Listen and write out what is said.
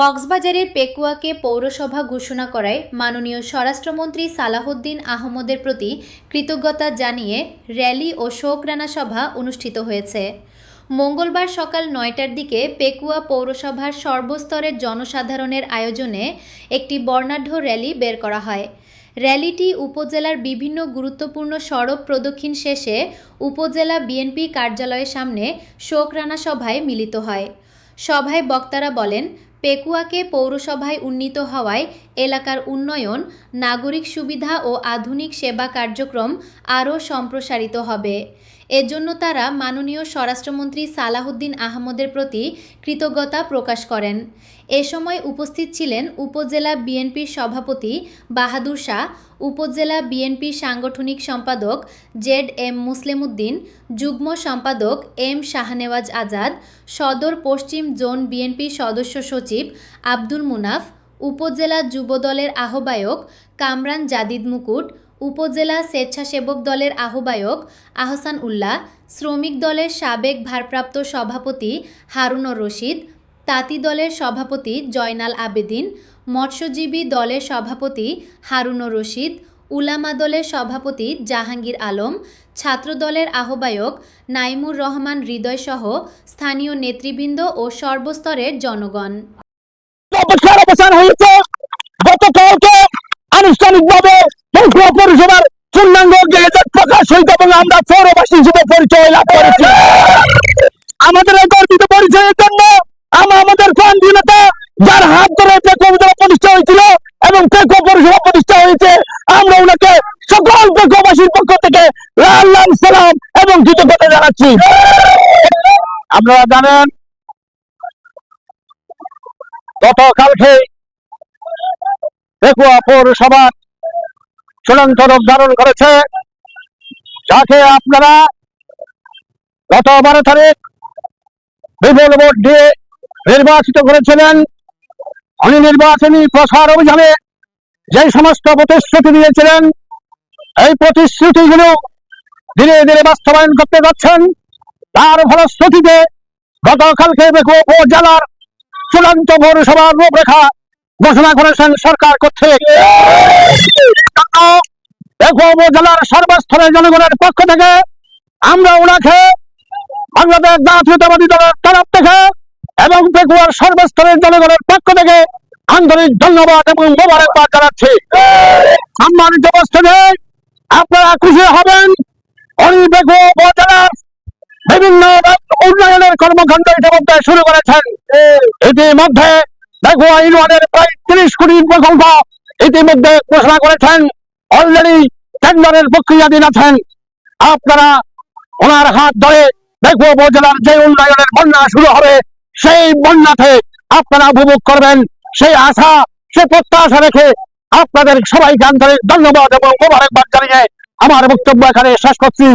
কক্সবাজারের পেকুয়াকে পৌরসভা ঘোষণা করায় মাননীয় স্বরাষ্ট্রমন্ত্রী সালাহউদ্দিন আহমদের প্রতি কৃতজ্ঞতা জানিয়ে র্যালি ও শোকরানা সভা অনুষ্ঠিত হয়েছে। মঙ্গলবার সকাল ৯টার দিকে পেকুয়া পৌরসভার সর্বস্তরের জনসাধারণের আয়োজনে একটি বর্ণাঢ্য র্যালি বের করা হয়। র্যালিটি উপজেলার বিভিন্ন গুরুত্বপূর্ণ সড়ক প্রদক্ষিণ শেষে উপজেলা বিএনপি কার্যালয়ের সামনে শোকরানা সভায় মিলিত হয়। সভায় বক্তারা বলেন, পেকুয়াকে পৌরসভায় উন্নীত হওয়ায় এলাকার উন্নয়ন, নাগরিক সুবিধা ও আধুনিক সেবা কার্যক্রম আরও সম্প্রসারিত হবে। এজন্য তারা মাননীয় স্বরাষ্ট্রমন্ত্রী সালাহউদ্দিন আহমদের প্রতি কৃতজ্ঞতা প্রকাশ করেন। এ সময় উপস্থিত ছিলেন উপজেলা বিএনপির সভাপতি বাহাদুর শাহ, উপজেলা বিএনপির সাংগঠনিক সম্পাদক জেড.এম. মুসলিম উদ্দিন, যুগ্ম সম্পাদক এম. শাহনেওয়াজ আজাদ, সদর পশ্চিম জোন বিএনপির সদস্য সচিব আব্দুল মুনাফ, উপজেলা যুবদলের আহ্বায়ক কামরান জাদিদ মুকুট, উপজেলা স্বেচ্ছাসেবক দলের আহ্বায়ক আহসান উল্লাহ, শ্রমিক দলের সাবেক ভারপ্রাপ্ত সভাপতি হারুনুর রশিদ, তাঁতি দলের সভাপতি জয়নাল আবেদিন, মৎস্যজীবী দলের সভাপতি হারুনুর রশিদ, উলামা দলের সভাপতি জাহাঙ্গীর আলম, ছাত্র দলের আহ্বায়ক নাইমুর রহমান হৃদয় সহ স্থানীয় নেতৃবৃন্দ ও সর্বস্তরের জনগণ। গতকালকে আনুষ্ঠানিকভাবে পেকুয়া পৌরসভার পূর্ণাঙ্গ গেজেট প্রকাশ হইতে এবং আমরা পৌরবাসী হিসেবে পরিচয় লাভ করেছি। আমাদের এই গর্বিত পরিচয়ের জন্য আমাদের প্রান্তীয় নেতা, যার হাত ধরে পেকুয়া উপজেলা প্রতিষ্ঠা হয়েছিল এবং পেকুয়া পৌরসভা প্রতিষ্ঠা হয়েছে, আমরা ওনাকে সকল পেকুয়াবাসীর পক্ষ থেকে লাল লাল সালাম এবং কৃতজ্ঞতা জানাচ্ছি। আপনারা জানেন, গতকালকে পেকুয়া পৌরসভা চূড়ান্ত রূপ ধারণ করেছে, যাকে আপনারা গত 12 তারিখ বিপুল ভোট দিয়ে নির্বাচিত করেছিলেন। উনি নির্বাচনী প্রচার অভিযানে যে সমস্ত প্রতিশ্রুতি দিয়েছিলেন, এই প্রতিশ্রুতিগুলো ধীরে ধীরে বাস্তবায়ন করতে যাচ্ছেন। তার ফলশ্রুতিতে গতকালকে পেকুয়া উপজেলার চূড়ান্ত পৌরসভার রূপরেখা ঘোষণা করেছেন সরকার কর্তৃক। পেকুয়া উপজেলার সর্বস্তরের জনগণের পক্ষ থেকে আমরা ওনাকে বাংলাদেশ জাতীয়তাবাদী দলের তরফ থেকে এবং পেকুয়ার সর্বস্তরের জনগণের পক্ষ থেকে আন্তরিক ধন্যবাদ এবং মোবারকবাদ জানাচ্ছি। সম্মানিত উপস্থিতি, আপনারা খুশি হবেন, উনি পেকুয়া উপজেলার বিভিন্ন উন্নয়নের কর্মকাণ্ড ইতিমধ্যে শুরু করেছেন। ইতিমধ্যে পেকুয়া ইউনিয়নের প্রায় 30 কোটি প্রকল্প ইতিমধ্যে ঘোষণা করেছেন, অলরেডি টেন্ডারের প্রক্রিয়াধীন আছেন। আপনারা ওনার হাত ধরে পেকুয়া উপজেলার যে উন্নয়নের বন্যা শুরু হবে, সেই বন্যাতে আপনারা উপভোগ করবেন, সেই আশা, সে প্রত্যাশা রেখে আপনাদের সবাইকে আন্তরিক ধন্যবাদ এবং মোবারকবাদ জানিয়ে আমার বক্তব্য এখানে শেষ করছি।